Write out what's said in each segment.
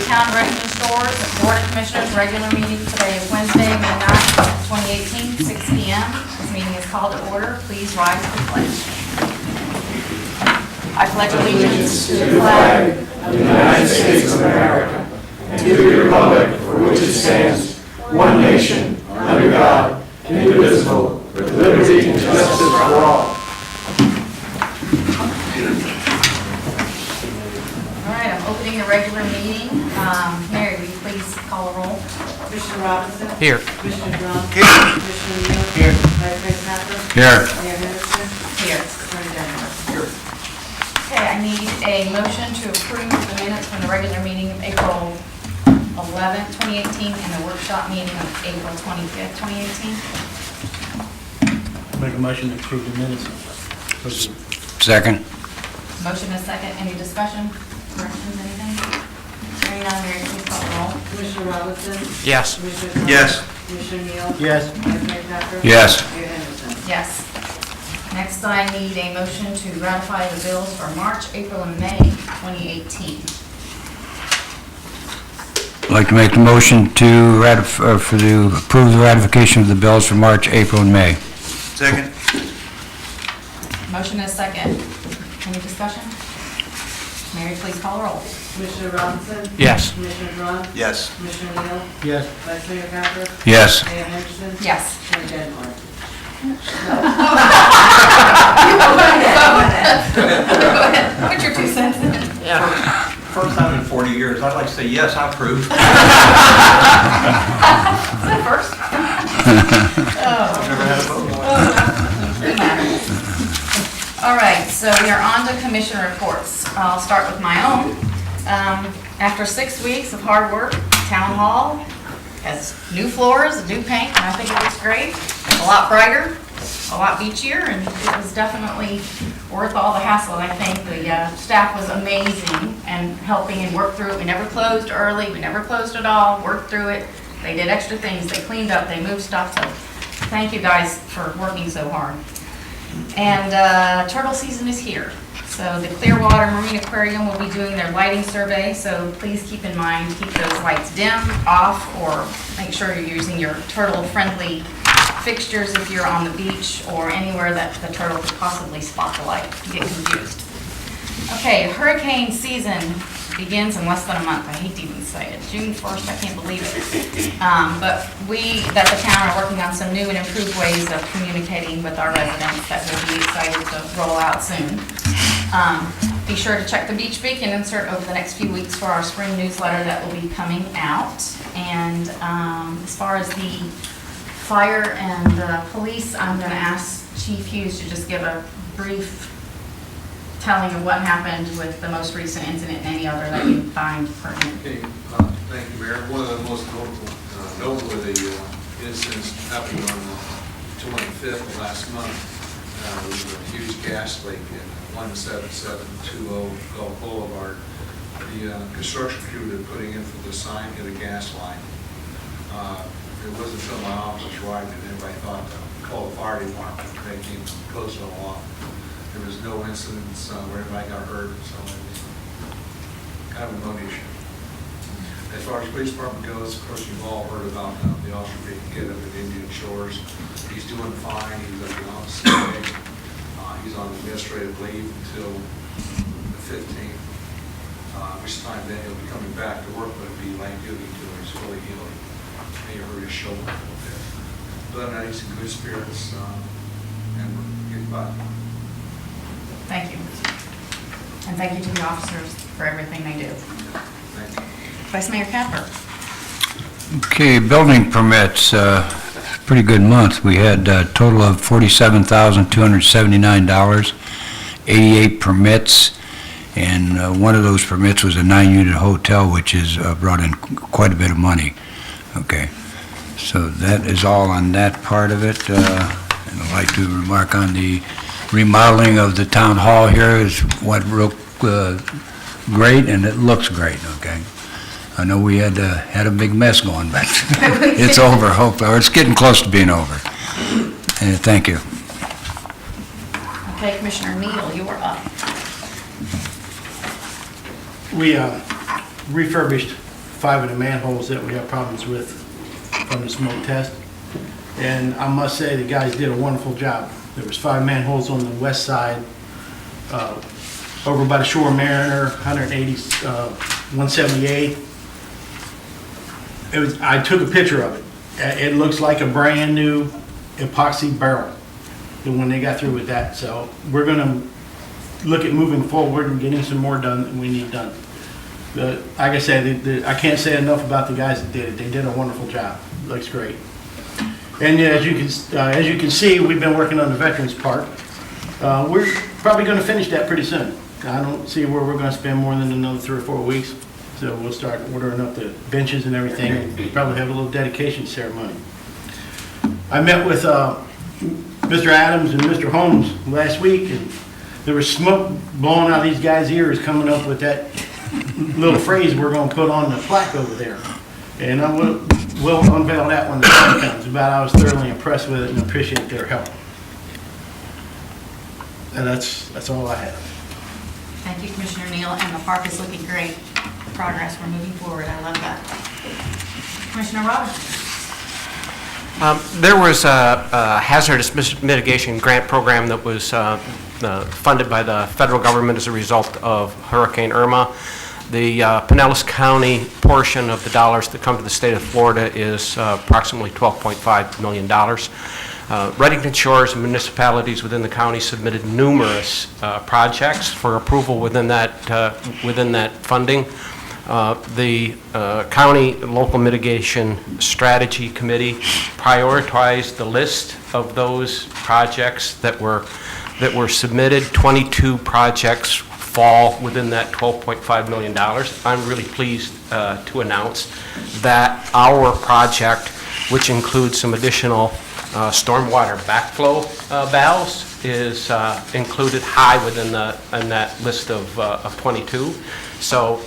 Town Register Stores, Board of Commissioners, regular meeting today is Wednesday, May 9th, 2018, 6 p.m. This meeting is called to order. Please rise for the pledge. I pledge allegiance to the flag of the United States of America and to the republic for which it stands, one nation, under God, indivisible, with liberty and justice for all. All right, I'm opening the regular meeting. Mary, will you please call a roll? Commissioner Robinson? Here. Commissioner Drumm? Here. Commissioner Neal? Here. Vice Mayor Capper? Here. Mayor Henderson? Here. Attorney General? Here. Okay, I need a motion to approve the minutes from the regular meeting of April 11th, 2018, and the workshop meeting of April 25th, 2018. Make a motion to approve the minutes. Second. Motion is second. Any discussion? Corrections, anything? Hearing none, Mary, please call the roll. Commissioner Robinson? Yes. Commissioner Drumm? Yes. Commissioner Neal? Yes. Vice Mayor Capper? Yes. Mayor Henderson? Yes. Next, I need a motion to ratify the bills for March, April, and May 2018. I'd like to make the motion to approve the ratification of the bills for March, April, and May. Second. Motion is second. Any discussion? Mary, please call the roll. Commissioner Robinson? Yes. Commissioner Drumm? Yes. Commissioner Neal? Yes. Vice Mayor Capper? Yes. Mayor Henderson? Yes. Attorney General? Go ahead. Put your 2 cents in. First time in 40 years, I'd like to say, yes, I approve. Is that first? I've never had a vote. All right, so we are on to commission reports. I'll start with my own. After 6 weeks of hard work, Town Hall has new floors, new paint, and I think it looks great. A lot brighter, a lot beachier, and it was definitely worth all the hassle. And I think the staff was amazing and helping and worked through it. We never closed early, we never closed at all, worked through it. They did extra things, they cleaned up, they moved stuff, so thank you guys for working so hard. And turtle season is here. So the Clearwater Marine Aquarium will be doing their lighting survey, so please keep in mind, keep those lights dim, off, or make sure you're using your turtle-friendly fixtures if you're on the beach or anywhere that the turtle could possibly spot the light, get confused. Okay, hurricane season begins in less than a month. I hate to even say it. June 1st, I can't believe it. But we, that the town, are working on some new and improved ways of communicating with our residents that we'll be excited to roll out soon. Be sure to check the Beach Beacon insert over the next few weeks for our spring newsletter that will be coming out. And as far as the fire and police, I'm going to ask Chief Hughes to just give a brief telling of what happened with the most recent incident and any other that you find pertinent. Okay, thank you, Mayor. One of the most noteworthy incidents happened on the 25th of last month. There was a huge gas leak in 17720 Gulf Boulevard. The construction crew that putting in for the sign hit a gas line. It wasn't until my office arrived and everybody thought to call the fire department. They came and closed it all off. There was no incidents where anybody got hurt, so it was kind of a known issue. As far as the police department goes, of course, you've all heard about the officer being hit up at Indian Shores. He's doing fine. He's at the office today. He's on administrative leave until the 15th, which time then he'll be coming back to work, but it'll be light duty until he's fully healed. He hurt his shoulder a little bit. But he's in good spirits, and we're getting by. Thank you. And thank you to the officers for everything they do. Thank you. Vice Mayor Capper. Okay, building permits, pretty good month. We had a total of $47,279, 88 permits, and one of those permits was a 9-unit hotel, which has brought in quite a bit of money. Okay, so that is all on that part of it. And I'd like to remark on the remodeling of the town hall here went real great, and it looks great, okay? I know we had a big mess going, but it's over, or it's getting close to being over. And thank you. Okay, Commissioner Neal, you are up. We refurbished 5 of the manholes that we have problems with from the smoke test. And I must say, the guys did a wonderful job. There was 5 manholes on the west side, over by the Shore Mariner, 178. I took a picture of it. It looks like a brand new epoxy barrel when they got through with that. So we're gonna look at moving forward and getting some more done that we need done. But like I said, I can't say enough about the guys that did it. They did a wonderful job. Looks great. And as you can see, we've been working on the Veterans Park. We're probably going to finish that pretty soon. I don't see where we're going to spend more than another 3 or 4 weeks. So we'll start ordering up the benches and everything, and probably have a little dedication ceremony. I met with Mr. Adams and Mr. Holmes last week, and there was smoke blowing out these guys' ears coming up with that little phrase we're going to put on the plaque over there. And I will unveil that when the time comes. But I was thoroughly impressed with it and appreciate their help. And that's all I have. Thank you, Commissioner Neal, and the park is looking great. The progress, we're moving forward, I love that. Commissioner Roberts? There was a hazardous mitigation grant program that was funded by the federal government as a result of Hurricane Irma. The Pinellas County portion of the dollars that come to the state of Florida is approximately $12.5 million. Reddington Shores and municipalities within the county submitted numerous projects for approval within that funding. The County Local Mitigation Strategy Committee prioritized the list of those projects that were submitted. 22 projects fall within that $12.5 million. I'm really pleased to announce that our project, which includes some additional stormwater backflow valves, is included high within that list of 22. So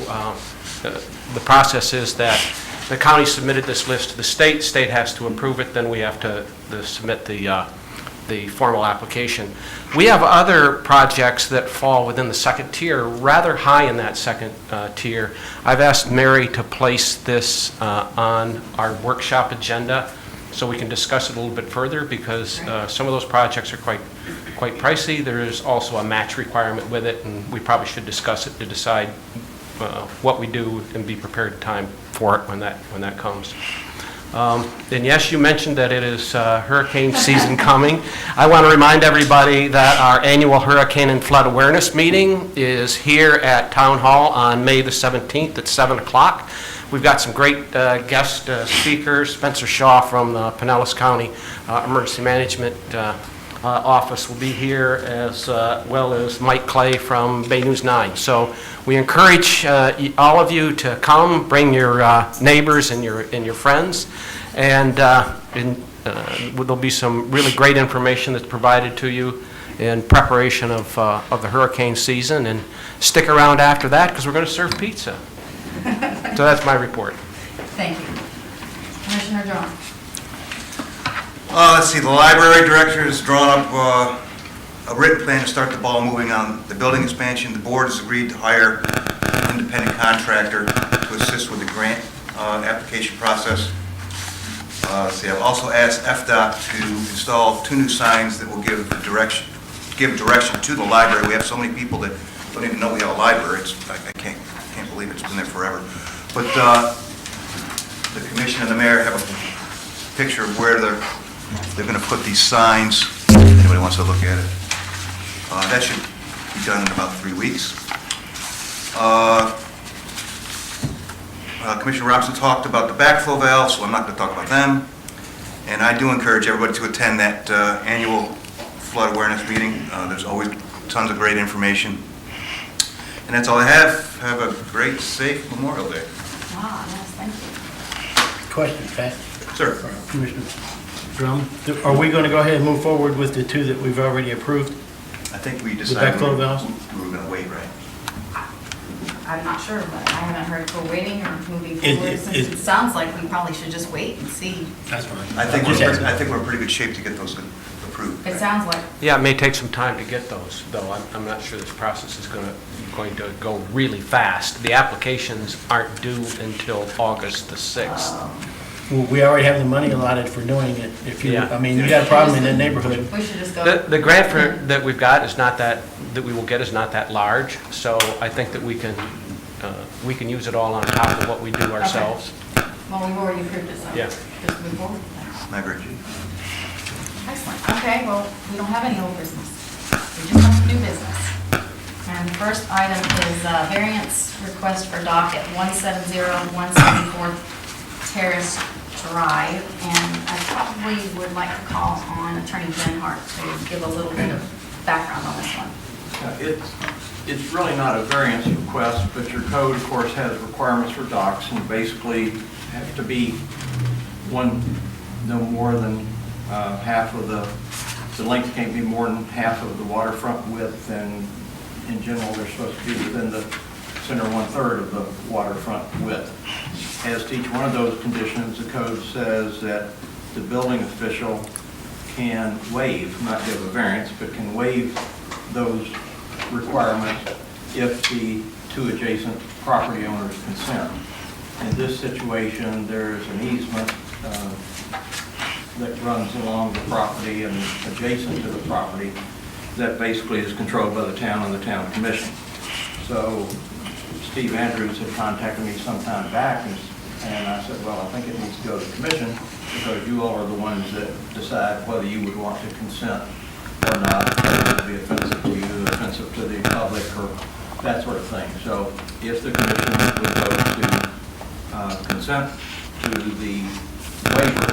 the process is that the county submitted this list to the state. State has to approve it. Then we have to submit the formal application. We have other projects that fall within the second tier, rather high in that second tier. I've asked Mary to place this on our workshop agenda so we can discuss it a little bit further, because some of those projects are quite pricey. There is also a match requirement with it, and we probably should discuss it to decide what we do and be prepared in time for it when that comes. And yes, you mentioned that it is hurricane season coming. I want to remind everybody that our annual Hurricane and Flood Awareness Meeting is here at Town Hall on May the 17th at 7 o'clock. We've got some great guest speakers. Spencer Shaw from the Pinellas County Emergency Management Office will be here, as well as Mike Clay from Bay News 9. So we encourage all of you to come, bring your neighbors and your friends, and there'll be some really great information that's provided to you in preparation of the hurricane season. And stick around after that, because we're going to serve pizza. So that's my report. Thank you. Commissioner John? Let's see, the library director has drawn up a written plan to start the ball moving on the building expansion. The board has agreed to hire an independent contractor to assist with the grant application process. Let's see, I've also asked FDOT to install 2 new signs that will give direction to the library. We have so many people that don't even know we have a library. I can't believe it's been there forever. But the commission and the mayor have a picture of where they're going to put these signs, if anybody wants to look at it. That should be done in about 3 weeks. Commissioner Robinson talked about the backflow valves, so I'm not going to talk about them. And I do encourage everybody to attend that annual flood awareness meeting. There's always tons of great information. And that's all I have. Have a great, safe Memorial Day. Ah, yes, thank you. Question, Pat? Sir. Commissioner Drum, are we going to go ahead and move forward with the 2 that we've already approved? I think we decided backflow valves? we were going to wait, right? I'm not sure, but I haven't heard if we're waiting or moving It- forward, it- since it sounds like we probably should just wait and see. That's fine. I think we're in pretty good shape to get those approved approved. It sounds like, Yeah, it may take some time to get those, though. I'm not sure this process is going to go really fast. The applications aren't due until August the 6th. Well, we already have the money allotted for doing it. If you, Yeah. I mean, you got a problem in that neighborhood. we should just go. The grant that we've got is not that we will get is not that large, so I think that we can use it all on top of what we do ourselves. Well, we've already approved it, so Yeah. just move forward with that. I agree. Excellent. Okay, well, we don't have any old business. We just have some new business. And the first item is variance request for dock at 170-174 Terrace Drive. And I probably would like to call on Attorney Jen Hart to give a little bit of background on this one. It's really not a variance request, but your code, of course, has requirements for docks, and basically have to be no more than half of the length can't be more than half of the waterfront width, and in general, they're supposed to be within the center 1/3 of the waterfront width. As to each one of those conditions, the code says that the building official can waive, not give a variance, but can waive those requirements if the two adjacent property owners consent. In this situation, there's an easement that runs along the property and adjacent to the property that basically is controlled by the town and the town commission. So Steve Andrews had contacted me some time back, and I said, well, I think it needs to go to the commission because you all are the ones that decide whether you would want to consent or not. It would be offensive to you, offensive to the public, or that sort of thing. So if the commission would vote to consent to the waiver,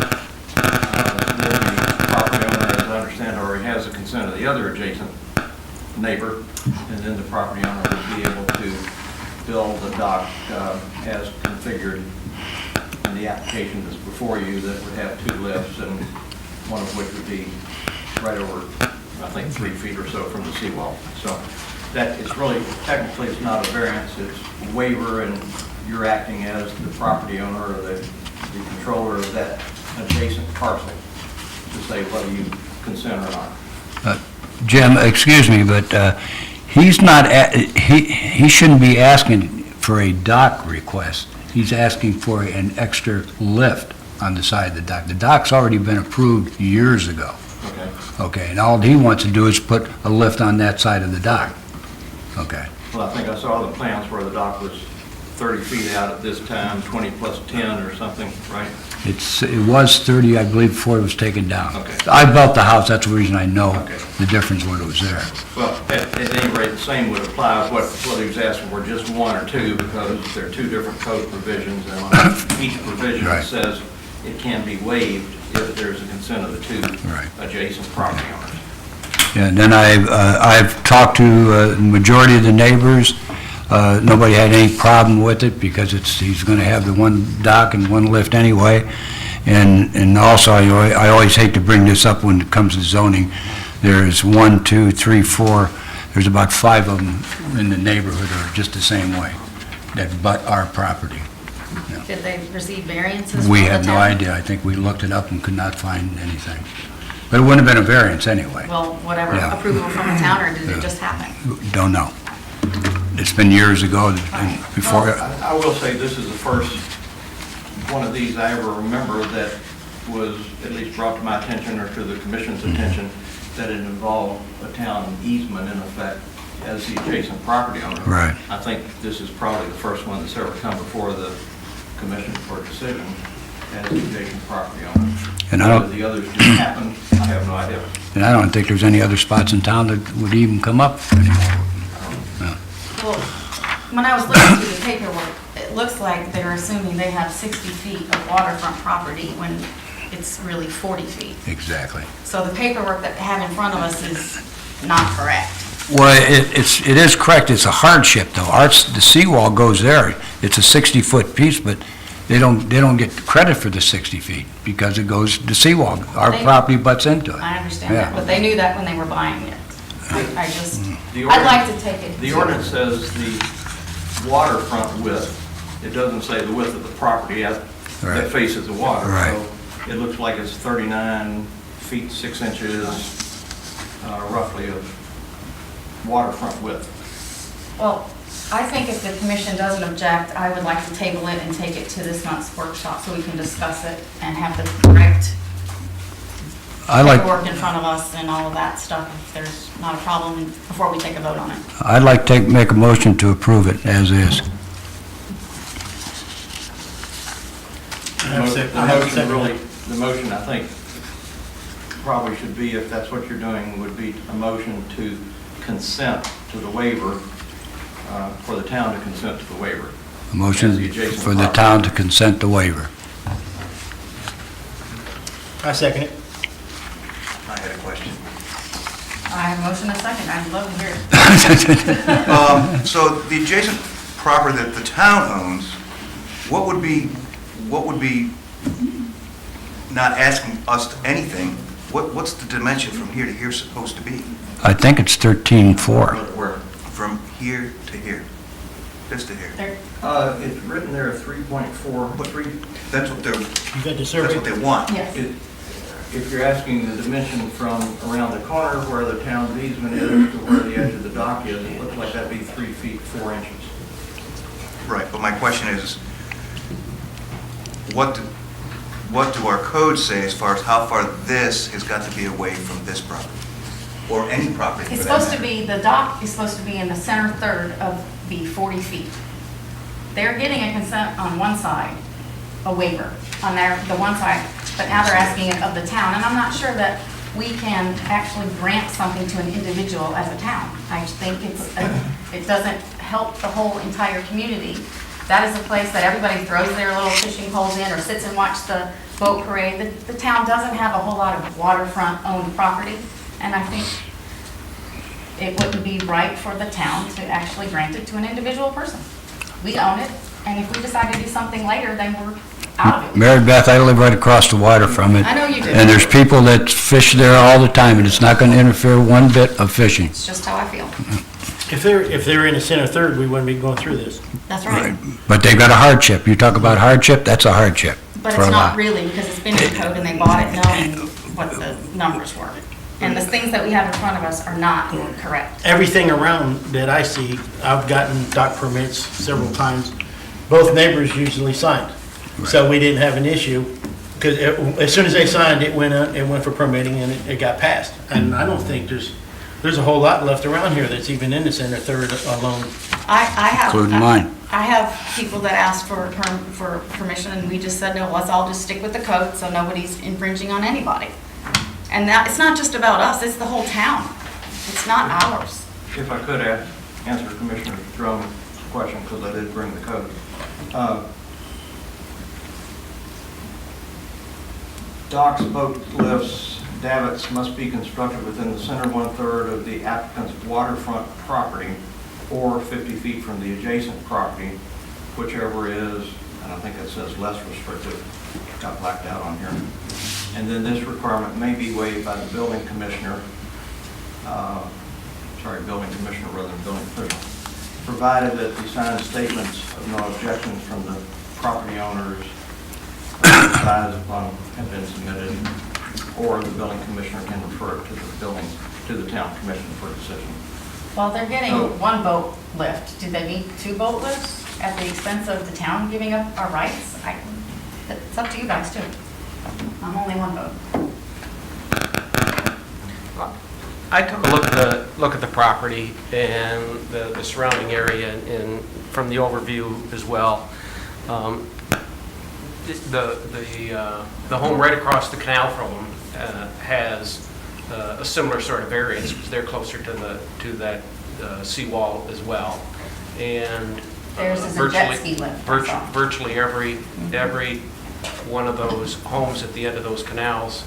then the property owner, as I understand, already has the consent of the other adjacent neighbor, and then the property owner would be able to build the dock as configured in the application that's before you, that would have 2 lifts, and one of which would be right over, I think, 3 feet or so from the seawall. So that is really, technically, it's not a variance, it's a waiver, and you're acting as the property owner or the controller of that adjacent parcel to say whether you consent or not. Jim, excuse me, but he's not, he shouldn't be asking for a dock request. He's asking for an extra lift on the side of the dock. The dock's already been approved years ago. Okay. Okay, and all he wants to do is put a lift on that side of the dock. Okay. Well, I think I saw the plans where the dock was 30 feet out at this time, 20 plus 10 or something, right? It was 30, I believe, before it was taken down. Okay. I built the house, that's the reason I know Okay. the difference when it was there. Well, at any rate, the same would apply, whether he was asking for just 1 or 2, because there are 2 different code provisions, and on each provision Right. it says it can be waived if there's a consent of the 2 Right. adjacent property owners. Yeah, and then I've talked to the majority of the neighbors. Nobody had any problem with it because he's going to have the 1 dock and 1 lift anyway. And also, I always hate to bring this up when it comes to zoning. There's 1, 2, 3, 4, there's about 5 of them in the neighborhood are just the same way, that butt our property. Did they receive variances? We from the have no town? idea. I think we looked it up and could not find anything. But it wouldn't have been a variance anyway. Well, whatever, Yeah. approval from the town, or did Yeah. it just happen? Don't know. It's been years ago and before. I will say this is the first one of these I ever remember that was at least brought to my attention or to the commission's attention, that it involved a town easement in effect as the adjacent property owner. Right. I think this is probably the first one that's ever come before the commission for a decision as the adjacent property owner. And I don't- Whether the others didn't happen, I have no idea. And I don't think there's any other spots in town that would even come up anymore. Well, when I was looking through the paperwork, it looks like they're assuming they have 60 feet of waterfront property when it's really 40 feet. Exactly. So the paperwork that they have in front of us is not correct. Well, it is correct. It's a hardship, though. The seawall goes there. It's a 60-foot piece, but they don't get credit for the 60 feet because it goes, the seawall, our They- property butts into it. I understand Yeah. that, but they knew that when they were buying it. I just, The I'd like ordinance- to take it. The ordinance says the waterfront width. It doesn't say the width of the property Right. that faces the water. Right. So it looks like it's 39 feet 6 inches roughly of waterfront width. Well, I think if the commission doesn't object, I would like to table it and take it to this month's workshop so we can discuss it and have the correct paperwork in front of us and all of that stuff, if there's not a problem, before we take a vote on it. I'd like to make a motion to approve it as is. The motion, I think, probably should be, if that's what you're doing, would be a motion to consent to the waiver, for the town to consent to the waiver. A motion As the adjacent for the property. town to consent the waiver. I second it. I had a question. I have a motion and a second, I'd love to hear it. So the adjacent property that the town owns, what would be, not asking us anything, what's the dimension from here to here supposed to be? I think it's 13.4. Where? From here to here? Just to here? There- It's written there 3.43. That's what they're, You got the that's survey? what they want. Yes, If you're asking the dimension from around the corner where the town's easement is to where the edge of the dock is, it looks like that'd be 3 feet 4 inches. Right, but my question is, what do our codes say as far as how far this has got to be away from this property? Or any property it's for that supposed to matter? be, the dock is supposed to be in the center third of the 40 feet. They're getting a consent on one side, a waiver on the one side, but now they're asking it of the town, and I'm not sure that we can actually grant something to an individual as a town. I think it doesn't help the whole entire community. That is a place that everybody throws their little fishing poles in or sits and watch the boat parade. The town doesn't have a whole lot of waterfront owned property, and I think it wouldn't be right for the town to actually grant it to an individual person. We own it, and if we decide to do something later, then we're out of it. Mary Beth, I live right across the water from it. I know you do. And there's people that fish there all the time, and it's not going to interfere one bit of fishing. It's just how I feel. If they're in the center third, we wouldn't be going through this. That's right. But they've got a hardship. You talk about hardship, that's a hardship. But for it's a not lot. really, because it's been in code and they bought it knowing what the numbers were. And the things that we have in front of us are not correct. Everything around that I see, I've gotten dock permits several times. Both neighbors usually signed. So we didn't have an issue, because as soon as they signed, it went for permitting and it got passed. And I don't think there's a whole lot left around here that's even in the center third alone. I have. Including mine. I have people that asked for permission, and we just said, no, let's all just stick with the code, so nobody's infringing on anybody. And that, it's not just about us, it's the whole town. It's not ours. If I could answer Commissioner Drone's question, because I did bring the code. Docks, boat lifts, davits must be constructed within the center 1/3 of the applicant's waterfront property or 50 feet from the adjacent property, whichever is, and I think it says less restrictive, got blacked out on here. And then this requirement may be waived by the building commissioner, building commissioner rather than building official, provided that the signed statements of no objections from the property owners size upon have been submitted, or the building commissioner can refer it to the town commission for decision. Well, they're getting Oh. one boat lift. Do they need 2 boat lifts at the expense of the town giving up our rights? It's up to you guys too. I'm only one boat. I took a look at the property and the surrounding area and from the overview as well. The home right across the canal from them has a similar sort of variance because they're closer to that seawall as well. And Theirs is a jet ski lift. I saw. virtually every one of those homes at the end of those canals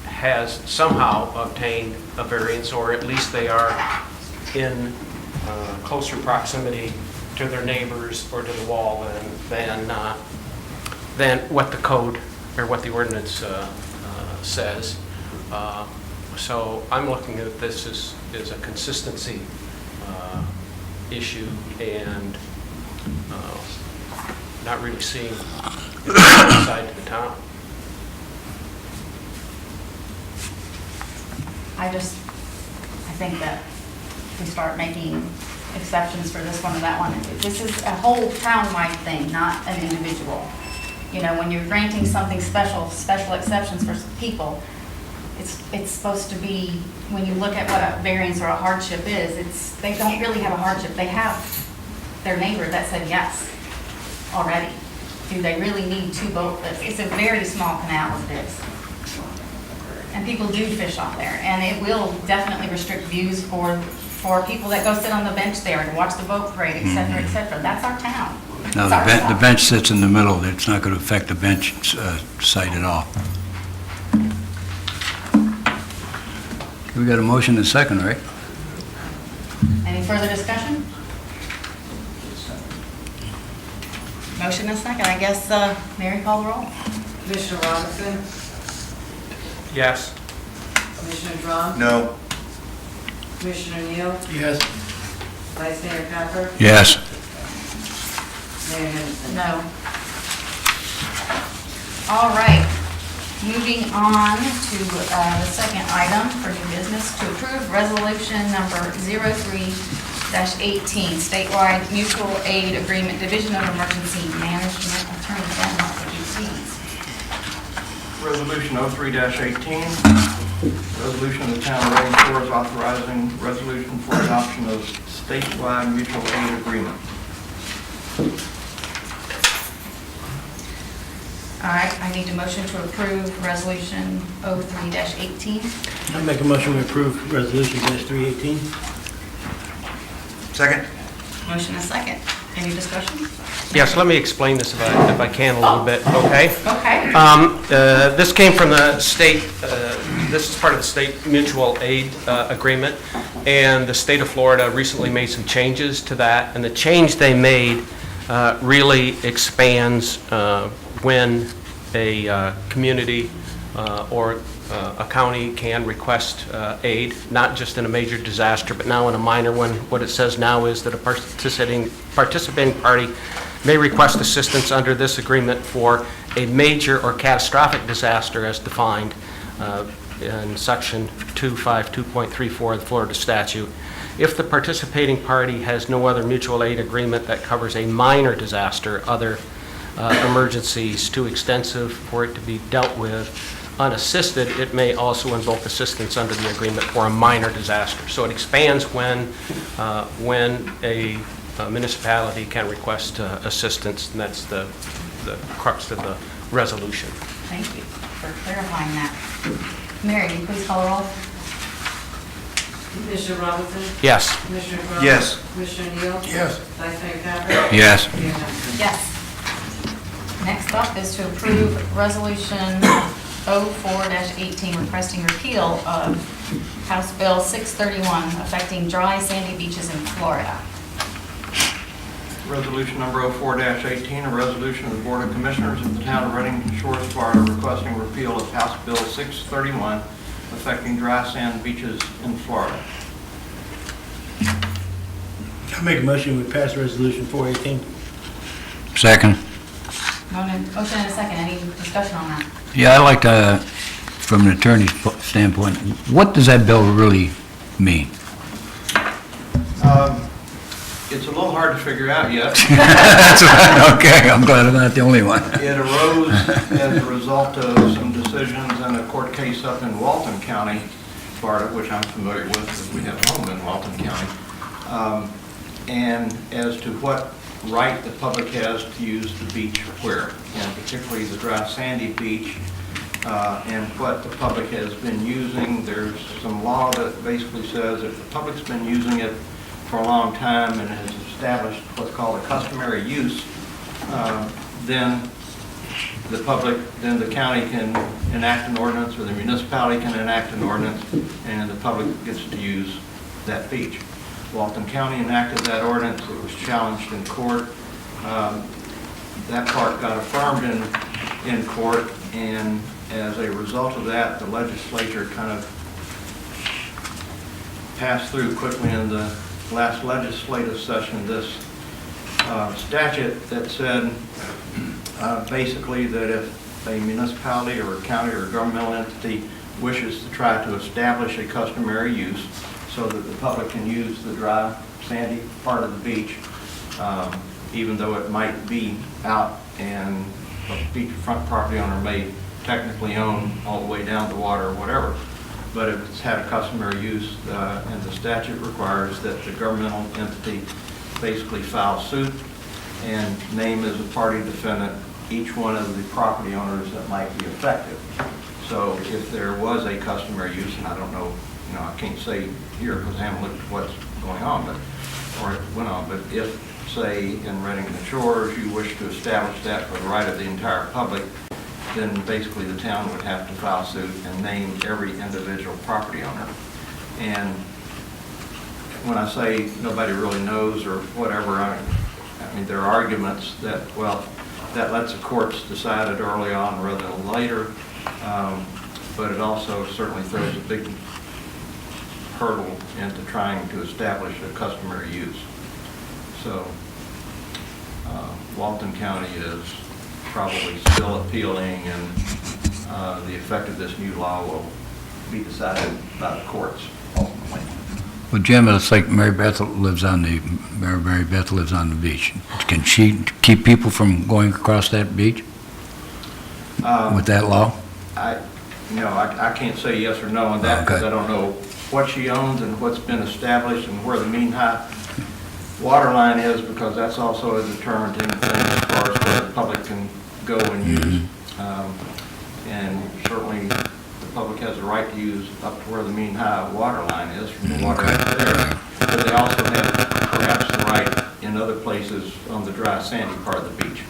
has somehow obtained a variance, or at least they are in closer proximity to their neighbors or to the wall than what the code or what the ordinance says. So I'm looking at this as a consistency issue and not really seeing the side to the town. I think that we start making exceptions for this one or that one. This is a whole town-wide thing, not an individual. You know, when you're granting something special exceptions for people, it's supposed to be, when you look at what a variance or a hardship is, they don't really have a hardship. They have their neighbor that said yes already. Do they really need two boat lifts? It's a very small canal as it is. And people do fish off there, and it will definitely restrict views for people that go sit on the bench there and watch the boat parade, et cetera, et cetera. That's our town. Now, It's our the stuff. bench sits in the middle, it's not going to affect the bench site at all. We got a motion and a second, right? Any further discussion? Motion and second, I guess, Mary call the roll. Commissioner Robinson? Yes. Commissioner Drummer? No. Commissioner Neal? Yes. Vice Mayor Capper? Yes. Mayor Henderson? No. All right, moving on to the second item for new business, to approve resolution number 03-18, statewide mutual aid agreement, Division of Emergency Management, Attorney General, would you please? Resolution 03-18, resolution of the town of Reading Shores authorizing resolution for adoption of statewide mutual aid agreement. All right, I need a motion to approve resolution 03-18. I make a motion to approve resolution -318. Second? Motion and second. Any discussion? Yes, let me explain this if I can a little bit, okay? Okay. This came from the state, this is part of the state mutual aid agreement, and the state of Florida recently made some changes to that, and the change they made really expands when a community or a county can request aid, not just in a major disaster, but now in a minor one. What it says now is that a participating party may request assistance under this agreement for a major or catastrophic disaster as defined in section 252.34 of the Florida statute. If the participating party has no other mutual aid agreement that covers a minor disaster, other emergencies too extensive for it to be dealt with unassisted, it may also invoke assistance under the agreement for a minor disaster. So it expands when a municipality can request assistance, and that's the crux of the resolution. Thank you for clarifying that. Mary, will you please call the roll? Commissioner Robinson? Yes. Commissioner Drummer? Yes. Commissioner Neal? Yes. Vice Mayor Capper? Yes. Mayor Henderson? Yes. Next up is to approve resolution 04-18 requesting repeal of House Bill 631 affecting dry sandy beaches in Florida. Resolution number 04-18, a resolution of the Board of Commissioners of the Town of Reading Shores, Florida, requesting repeal of House Bill 631 affecting dry sand beaches in Florida. I make a motion we pass resolution 418. Second. Motion and a second. Any discussion on that? Yeah, I like to, from an attorney's standpoint, what does that bill really mean? It's a little hard to figure out yet. Okay, I'm glad I'm not the only one. It arose as a result of some decisions in a court case up in Walton County, Florida, which I'm familiar with because we have a home in Walton County, and as to what right the public has to use the beach where, and particularly the dry sandy beach, and what the public has been using. There's some law that basically says if the public's been using it for a long time and has established what's called a customary use, then the county can enact an ordinance, or the municipality can enact an ordinance, and the public gets to use that beach. Walton County enacted that ordinance. It was challenged in court. That part got affirmed in court, and as a result of that, the legislature kind of passed through quickly in the last legislative session this statute that said basically that if a municipality or a county or a governmental entity wishes to try to establish a customary use so that the public can use the dry, sandy part of the beach, even though it might be out and the beachfront property owner may technically own all the way down the water or whatever. But if it's had a customary use, and the statute requires that the governmental entity basically file suit and name as a party defendant each one of the property owners that might be affected. So if there was a customary use, and I don't know, I can't say here because I haven't looked at what's going on, or it went on, but if, say, in Reddington Shores, you wish to establish that for the right of the entire public, then basically the town would have to file suit and name every individual property owner. And when I say nobody really knows or whatever, I mean, there are arguments that, well, that lets the courts decide it early on rather than later, but it also certainly throws a big hurdle into trying to establish a customary use. So Walton County is probably still appealing, and the effect of this new law will be decided by the courts ultimately. Well, Jim, it's like Mary Beth lives on the beach. Can she keep people from going across that beach with that law? I can't say yes or no on that because Okay. I don't know what she owns and what's been established and where the mean high water line is, because that's also a determinant thing as far as where the public can go and use. And certainly the public has a right to use up to where the mean high water line is from the water right there. But they also have perhaps the right in other places on the dry, sandy part of the beach.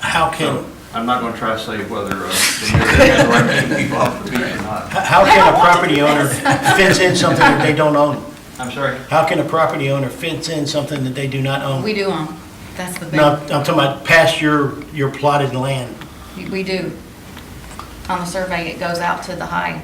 How can, So I'm not going to try to say whether the mayor has the right to keep people off the beach or not. how can a property owner fence in something that they don't own? I'm sorry? How can a property owner fence in something that they do not own? We do own. That's the big. No, I'm talking about past your plotted land. We do. On the survey, it goes out to the high.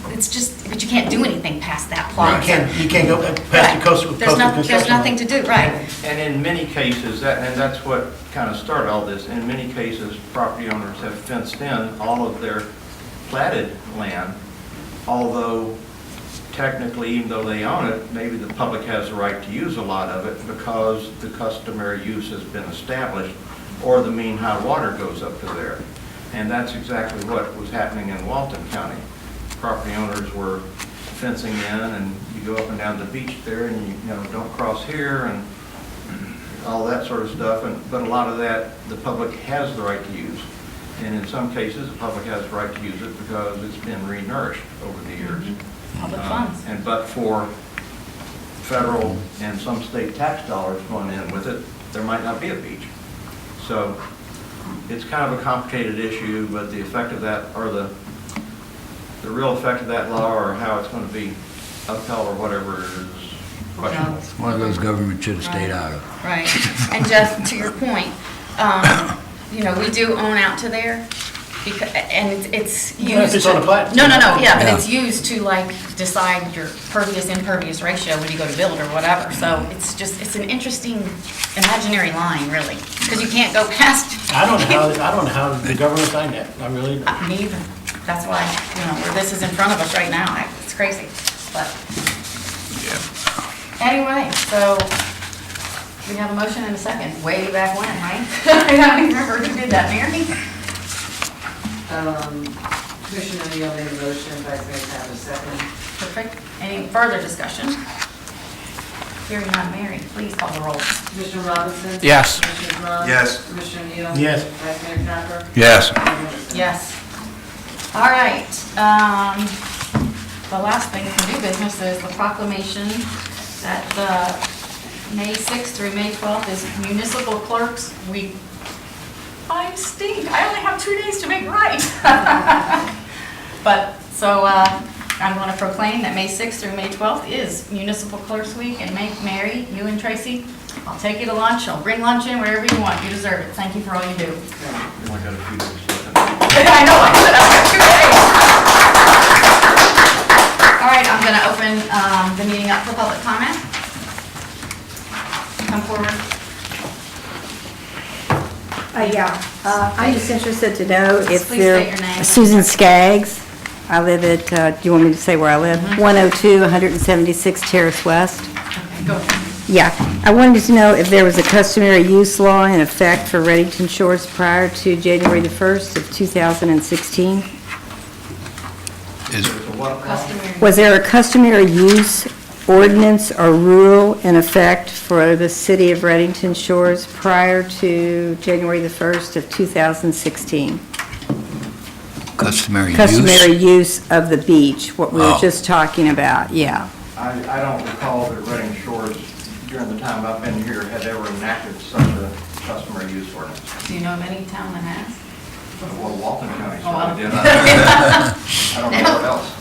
It's just, but you can't do anything past that plot. You can't go past the Right. coastal There's construction. nothing to do, right. And in many cases, and that's what kind of started all this, in many cases, property owners have fenced in all of their platted land, although technically, even though they own it, maybe the public has the right to use a lot of it because the customary use has been established, or the mean high water goes up to there. And that's exactly what was happening in Walton County. Property owners were fencing in, and you go up and down the beach there, and you don't cross here, and all that sort of stuff. But a lot of that, the public has the right to use. And in some cases, the public has the right to use it because it's been renourished over the years. Public funds. But for federal and some state tax dollars going in with it, there might not be a beach. So it's kind of a complicated issue, but the effect of that, or the real effect of that law, or how it's going to be upheld or whatever, is questionable. One of those government should have stayed out of. Right. And Jeff, to your point, we do own out to there, because, and it's used. If it's on a plat. No, yeah, but Yeah. it's used to decide your pervious-impervious ratio when you go to build or whatever. So it's an interesting imaginary line, really, because you can't go past. I don't know how the government signed that. I really don't. Me either. That's why, where this is in front of us right now, it's crazy, but. Anyway, so we have a motion and a second, way back when, right? I don't even remember who did that, Mary? Commissioner O'Neill made a motion, Vice Mayor Kavler second. Perfect. Any further discussion? Hearing none, Mary, please call the roll. Commissioner Robinson? Yes. Commissioner Braun? Yes. Commissioner O'Neill? Yes. Vice Mayor Kavler? Yes. Mayor Henderson? Yes. All right, the last thing for new business is the proclamation that the May 6th through May 12th is Municipal Clerks Week. I stink, I only have 2 days to make it right. But, so I'm going to proclaim that May 6th through May 12th is Municipal Clerks Week, and Mary, you and Tracy, I'll take you to lunch, I'll bring lunch in, whatever you want, you deserve it. Thank you for all you do. You only got a few days left. I know, I said I've got 2 days. All right, I'm going to open the meeting up for public comment. Come forward. I'm just interested to know if Please state your name. Susan Skaggs. I live at, do you want me to say where I live? 102, 176 Terrace West. Okay, go ahead. Yeah, I wanted to know if there was a customary use law in effect for Reddington Shores prior to January the 1st of 2016? Is, Customary. Was there a customary use ordinance or rule in effect for the city of Reddington Shores prior to January the 1st of 2016? customary use? Customary use of the beach, what we were Oh. just talking about, yeah. I don't recall that Reading Shores, during the time I've been here, had ever enacted such a customary use ordinance. Do you know of any town that has? Well, Walton County Oh, well. certainly did. I don't know what else.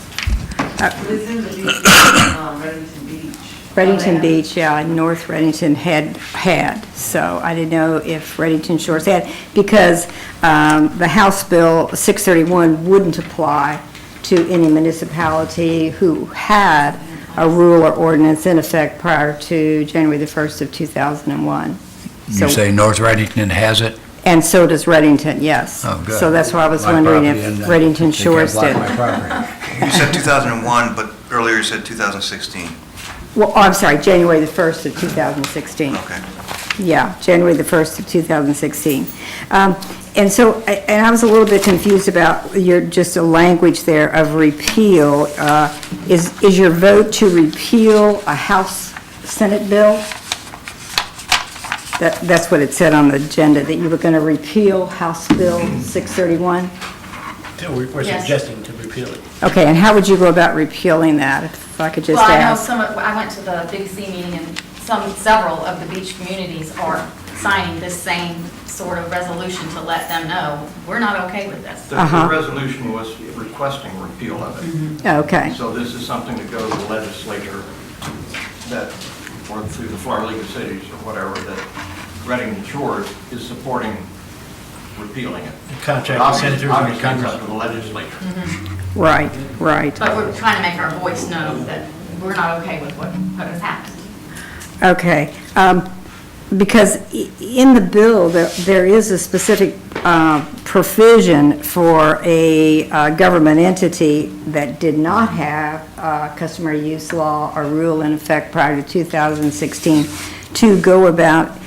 It's in the beach, Reddington Beach. Reddington Beach, yeah, North Reddington had, so I didn't know if Reddington Shores had, because the House Bill 631 wouldn't apply to any municipality who had a rule or ordinance in effect prior to January the 1st of 2001. You So- say North Reddington has it? And so does Reddington, yes. Oh, good. So that's why I was My wondering if property, and, Reddington they can't Shores block did. my property. You said 2001, but earlier you said 2016. Well, I'm sorry, January the 1st of 2016. Okay. Yeah, January the 1st of 2016. And so, and I was a little bit confused about just a language there of repeal. Is your vote to repeal a House Senate bill? That's what it said on the agenda, that you were going to repeal House Bill 631? We're Yes. suggesting to repeal it. Okay, and how would you go about repealing that, if I could just Well, I know ask? I went to the Big C meeting and several of the beach communities are signing this same sort of resolution to let them know, we're not okay with this. The resolution was requesting repeal of it. Okay, So this is something to go to the legislature that, or through the Florida League of Cities or whatever, that Reading Shores is supporting repealing it. Contract But with senators and obviously, Congress. it's up to the legislature. right, right. But we're trying to make our voice known that we're not okay with what has happened. Okay, because in the bill, there is a specific provision for a government entity that did not have a customary use law or rule in effect prior to 2016 to go about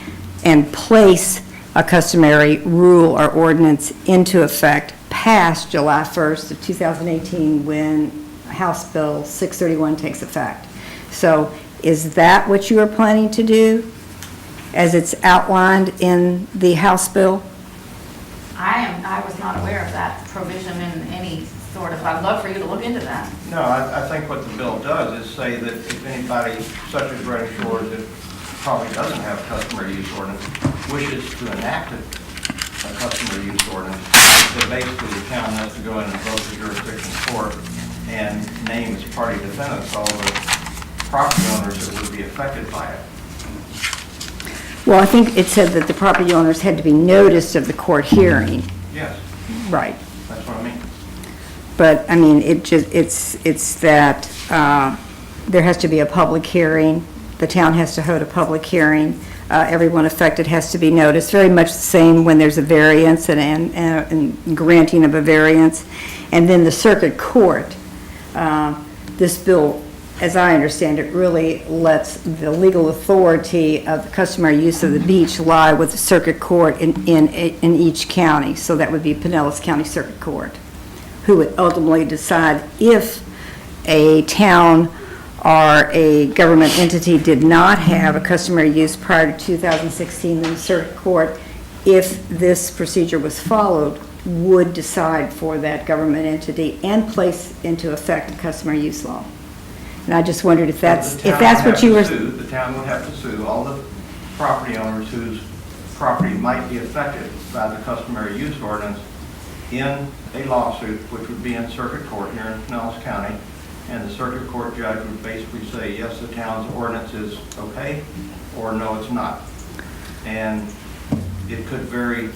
and place a customary rule or ordinance into effect past July 1st of 2018 when House Bill 631 takes effect. So is that what you are planning to do, as it's outlined in the House bill? I was not aware of that provision in any sort of, I'd love for you to look into that. No, I think what the bill does is say that if anybody such as Reading Shores that probably doesn't have a customary use ordinance wishes to enact a customary use ordinance, that basically the town has to go in and vote the jurisdiction court and name as party defendants all the property owners that would be affected by it. Well, I think it said that the property owners had to be noticed of the court hearing. Yes, Right. that's what I mean. But, I mean, it's that there has to be a public hearing, the town has to hold a public hearing, everyone affected has to be noticed, very much the same when there's a variance and granting of a variance. And then the circuit court, this bill, as I understand it, really lets the legal authority of the customary use of the beach lie with the circuit court in each county. So that would be Pinellas County Circuit Court, who would ultimately decide if a town or a government entity did not have a customary use prior to 2016, then the circuit court, if this procedure was followed, would decide for that government entity and place into effect a customary use law. And I just wondered if that's what you were... The town would have to sue all the property owners whose property might be affected by the customary use ordinance in a lawsuit, which would be in circuit court here in Pinellas County, and the circuit court judge would basically say, yes, the town's ordinance is okay, or no, it's not. And it could vary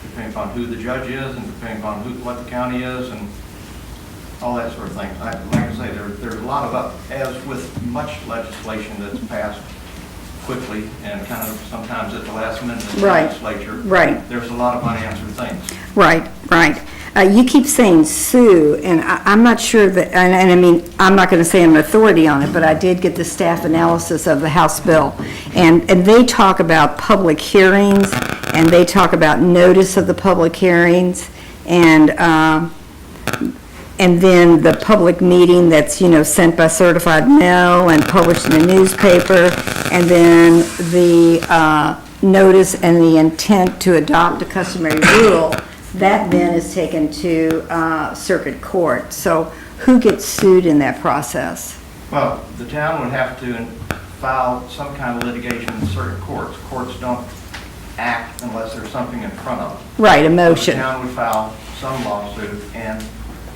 depending upon who the judge is and depending upon what the county is and all that sort of thing. Like I say, there's a lot of, as with much legislation that's passed quickly and kind of sometimes at the last minute in the Right, legislature. right. There's a lot of unanswered things. Right, right. You keep saying sue, and I'm not sure that, and I mean, I'm not going to say I'm an authority on it, but I did get the staff analysis of the House bill. And they talk about public hearings, and they talk about notice of the public hearings, and then the public meeting that's, sent by certified mail and published in a newspaper, and then the notice and the intent to adopt a customary rule. That then is taken to circuit court. So who gets sued in that process? Well, the town would have to file some kind of litigation in circuit courts. Courts don't act unless there's something in front of them. Right, a The motion. town would file some lawsuit, and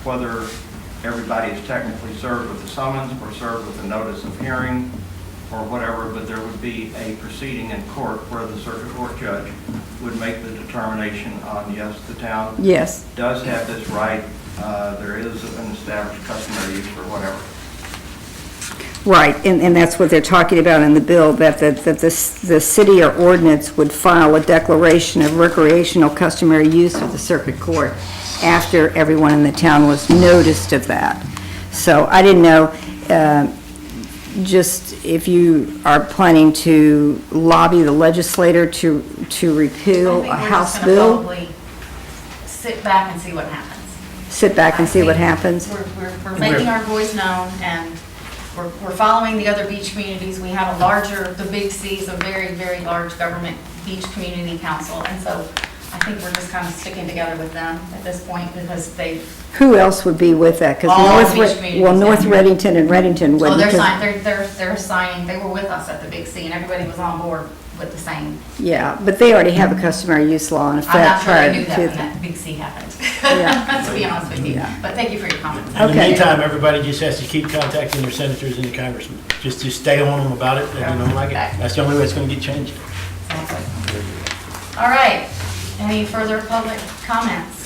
whether everybody is technically served with a summons or served with a notice of hearing or whatever, but there would be a proceeding in court where the circuit court judge would make the determination on, yes, the town Yes. does have this right, there is an established customary use or whatever. Right, and that's what they're talking about in the bill, that the city or ordinance would file a declaration of recreational customary use with the circuit court after everyone in the town was noticed of that. So I didn't know, just if you are planning to lobby the legislator to repeal a House bill, I think we're just going to probably sit back and see what happens. sit back and see what I think happens. We're making our voice known, and we're following the other beach communities. We have the Big C is a very, very large government beach community council, and so I think we're just kind of sticking together with them at this point because Who else would be with that? 'Cause All the beach communities North down here. Reddington and Reddington Oh, wouldn't. they're 'cause- signing, they were with us at the Big C, and everybody was on board with the same. Yeah, but they already have a customary use law in effect. I'm not sure prior they knew that to when that Big C happened, Yeah. to be honest with you. Yeah. But thank you for your comments. In the Okay. meantime, everybody just has to keep contacting their senators and the congressmen. Just stay on them about it, and they don't like it. That's the only way it's gonna get changed. Exactly. All right, any further public comments?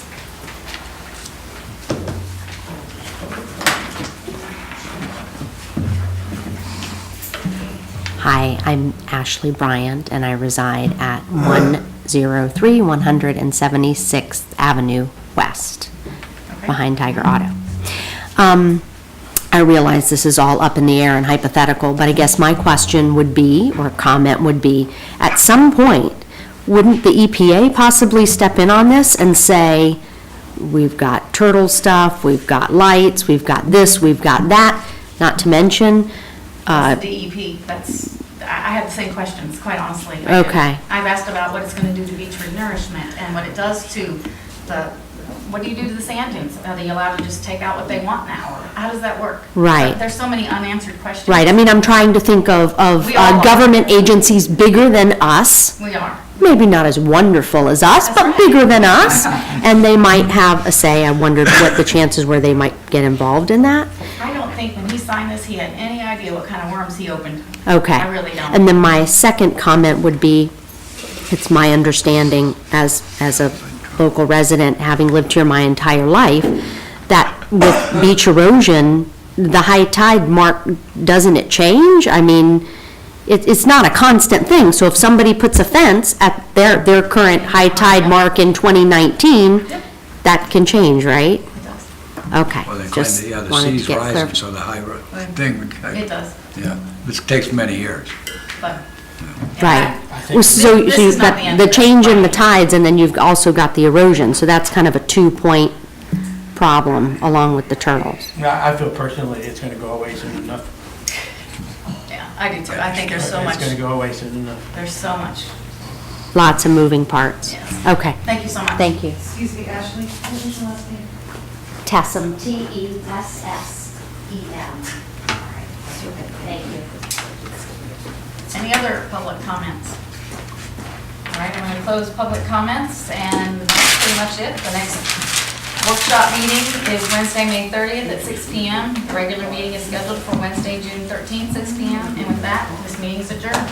Hi, I'm Ashley Bryant, and I reside at 103 176th Avenue West, Okay. behind Tiger Auto. I realize this is all up in the air and hypothetical, but I guess my question would be, or comment would be, at some point, wouldn't the EPA possibly step in on this and say, we've got turtle stuff, we've got lights, we've got this, we've got that, not to mention, That's the DEP, I have the same questions, quite honestly. I do. Okay. I've asked about what it's gonna do to beach renourishment and what it does to what do you do to the sand dunes? Are they allowed to just take out what they want now, or how does that work? Right. There's so many unanswered questions. right, I mean, I'm trying to think of We all are. government agencies bigger than us, We are. maybe not as wonderful as us, That's but right. bigger than us, and they might have a say. I wondered what the chances were they might get involved in that. I don't think when he signed this, he had any idea what kind of worms he opened. Okay. I really don't. And then my second comment would be, it's my understanding as a local resident, having lived here my entire life, that with beach erosion, the high tide mark, doesn't it change? I mean, it's not a constant thing, so if somebody puts a fence at their current high tide mark in 2019, that can change, right? It does. Okay. Well, they claim just that, yeah, the wanted to sea's get rising, clar- so the high thing, It does, yeah, this takes many years. but. Right. think- Well, so This is you've not got the end the of it. change in the tides, and then you've also got the erosion, so that's kind of a two-point problem along with the turtles. Yeah, I feel personally it's gonna go away soon enough. Yeah, I do too. I think there's so much, It's gonna go away soon enough. there's so much. Lots of moving parts. Yes. Okay, Thank you so much. thank you. Excuse me, Ashley, what was your last name? Tessem. Tessem. Super, thank you. Any other public comments? All right, I'm going to close public comments, and that's pretty much it. The next workshop meeting is Wednesday, May 30th at 6 PM. The regular meeting is scheduled for Wednesday, June 13th, 6 PM. And with that, this meeting is adjourned.